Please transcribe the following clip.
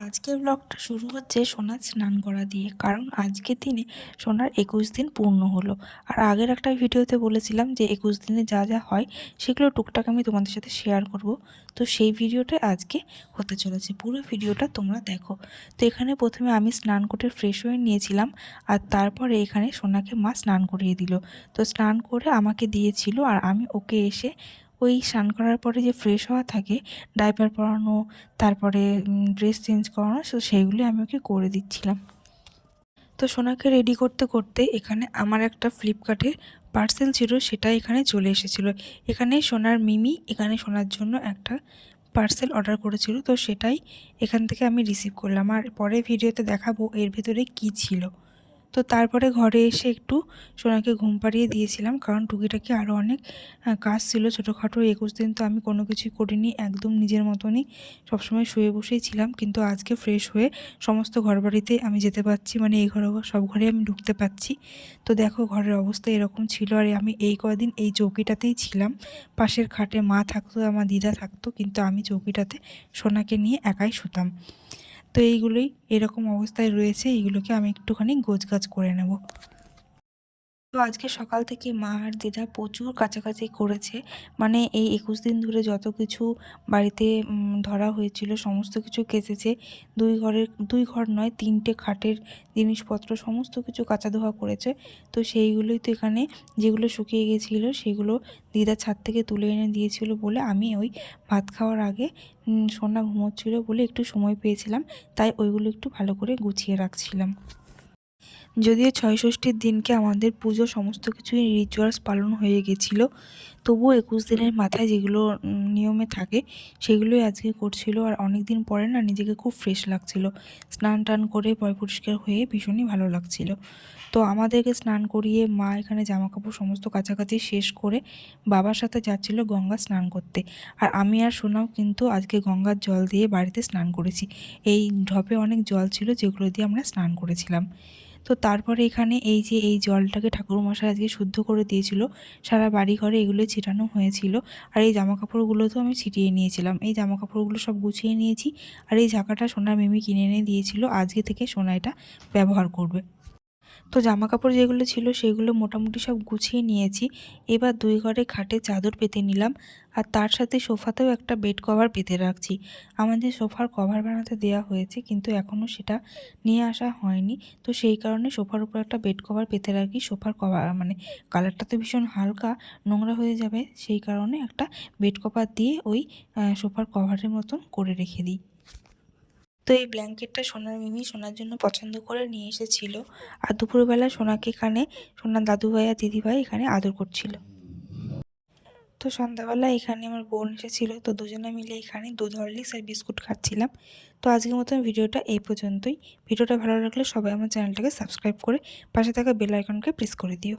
আজকের ব্লগটা শুরু হচ্ছে সোনার স্নান করা দিয়ে, কারণ আজকের দিনে সোনার 21 দিন পূর্ণ হলো। আর আগের একটা ভিডিওতে বলেছিলাম যে 21 দিনে যা যা হয় সেগুলো টুকটাক আমি তোমাদের সাথে শেয়ার করব। তো সেই ভিডিওটা আজকে হতে চলেছে, পুরো ভিডিওটা তোমরা দেখো। তো এখানে প্রথমে আমি স্নান করে ফ্রেশ হয়ে নিয়েছিলাম, আর তারপরে এখানে সোনাকে মা স্নান করিয়ে দিল। তো স্নান করে আমাকে দিয়েছিল, আর আমি ওকে এসে ওই স্নান করার পরে যে ফ্রেশ হওয়া থাকে, ডাইপার পরানো, তারপরে ড্রেস চেঞ্জ করানো, সেইগুলি আমি ওকে করে দিচ্ছিলাম। তো সোনাকে রেডি করতে করতে এখানে আমার একটা ফ্লিপকার্টের পার্সেল ছিল, সেটা এখানে চলে এসেছিলো। এখানে সোনার মিমি এখানে সোনার জন্য একটা পার্সেল অর্ডার করেছিল, তো সেটাই এখান থেকে আমি রিসিভ করলাম। আর পরে ভিডিওতে দেখাবো এর ভেতরে কি ছিল। তো তারপরে ঘরে এসে একটু সোনাকে ঘুম পাড়িয়ে দিয়েছিলাম, কারণ টুকিটাকি আরও অনেক কাজ ছিল ছোটোখাটো। 21 দিন তো আমি কোনো কিছুই করিনি, একদম নিজের মতনই সবসময় শুয়ে বসেই ছিলাম। কিন্তু আজকে ফ্রেশ হয়ে সমস্ত ঘরবাড়িতে আমি যেতে পারছি, মানে এই ঘরে সব ঘরে আমি ঢুকতে পারছি। তো দেখো ঘরের অবস্থা এরকম ছিল, আর আমি এই কদিন এই চৌকিটাতেই ছিলাম। পাশের খাটে মা থাকতো, আমার দিদা থাকতো, কিন্তু আমি চৌকিটাতে সোনাকে নিয়ে একাই শুতাম। তো এইগুলোই এরকম অবস্থায় রয়েছে, এইগুলোকে আমি একটুখানি গোছগাছ করে নেব। তো আজকে সকাল থেকে মা আর দিদা প্রচুর কাচাকাচি করেছে, মানে এই 21 দিন ধরে যত কিছু বাড়িতে ধরা হয়েছিল সমস্ত কিছু কেচেছে। দুই ঘর নয়, 3টে খাটের জিনিসপত্র সমস্ত কিছু কাচা ধোয়া করেছে। তো সেইগুলোই তো এখানে যেগুলো শুকিয়ে গেছিলো সেগুলো দিদা ছাদ থেকে তুলে এনে দিয়েছিল বলে আমি ওই ভাত খাওয়ার আগে সোনা ঘুমোচ্ছিল বলে একটু সময় পেয়েছিলাম, তাই ওইগুলো একটু ভালো করে গুছিয়ে রাখছিলাম। যদিও ছয়ষষ্ঠীর দিনকে আমাদের পুজো সমস্ত কিছুই রিচুয়ালস পালন হয়ে গেছিলো, তবুও 21 দিনের মাথায় যেগুলো নিয়মে থাকে সেগুলোই আজকে করছিল। আর অনেক দিন পরে না নিজেকে খুব ফ্রেশ লাগছিল, স্নান টান করে পরিষ্কার হয়ে ভীষণই ভালো লাগছিল। তো আমাদেরকে স্নান করিয়ে মা এখানে জামাকাপড় সমস্ত কাছাকাছি শেষ করে বাবার সাথে যাচ্ছিল গঙ্গা স্নান করতে। আর আমি আর সোনাও কিন্তু আজকে গঙ্গার জল দিয়ে বাড়িতে স্নান করেছি। এই ঢপে অনেক জল ছিল যেগুলো দিয়ে আমরা স্নান করেছিলাম। তো তারপরে এখানে এই যে এই জলটাকে ঠাকুরমশাই আজকে শুদ্ধ করে দিয়েছিল, সারা বাড়ি ঘরে এগুলো ছিটানো হয়েছিল। আর এই জামাকাপড়গুলো তো আমি ছিটিয়ে নিয়েছিলাম, এই জামাকাপড়গুলো সব গুছিয়ে নিয়েছি। আর এই ঝাঁকাটা সোনার মিমি কিনে এনে দিয়েছিল, আজকে থেকে সোনা এটা ব্যবহার করবে। তো জামাকাপড় যেগুলো ছিল সেগুলো মোটামুটি সব গুছিয়ে নিয়েছি। এবার 2 ঘরে খাটে চাদর পেতে নিলাম, আর তার সাথে সোফাতেও একটা বেড কভার পেতে রাখছি। আমাদের সোফার কভার বানাতে দেওয়া হয়েছে, কিন্তু এখনও সেটা নিয়ে আসা হয়নি। তো সেই কারণে সোফার উপর একটা বেড কভার পেতে রাখি। সোফার কভার মানে কালারটা তো ভীষণ হালকা, নোংরা হয়ে যাবে, সেই কারণে একটা বেড কভার দিয়ে ওই সোফার কভারের মতন করে রেখে দিই। তো এই ব্ল্যাঙ্কেটটা সোনার মিমি সোনার জন্য পছন্দ করে নিয়ে এসেছিল। আর দুপুরবেলা সোনাকে এখানে সোনার দাদুভাই আর দিদিভাই এখানে আদর করছিল। তো সন্ধ্যাবেলা এখানে আমার বোন এসেছিল, তো দুজনে মিলে এখানে দুধ হরলিক্স আর বিস্কুট খাচ্ছিলাম। তো আজকের মতন ভিডিওটা এই পর্যন্তই। ভিডিওটা ভালো লাগলে সবাই আমার চ্যানেলটাকে সাবস্ক্রাইব করে পাশে থাকা বেল আইকনকে প্রেস করে দিও।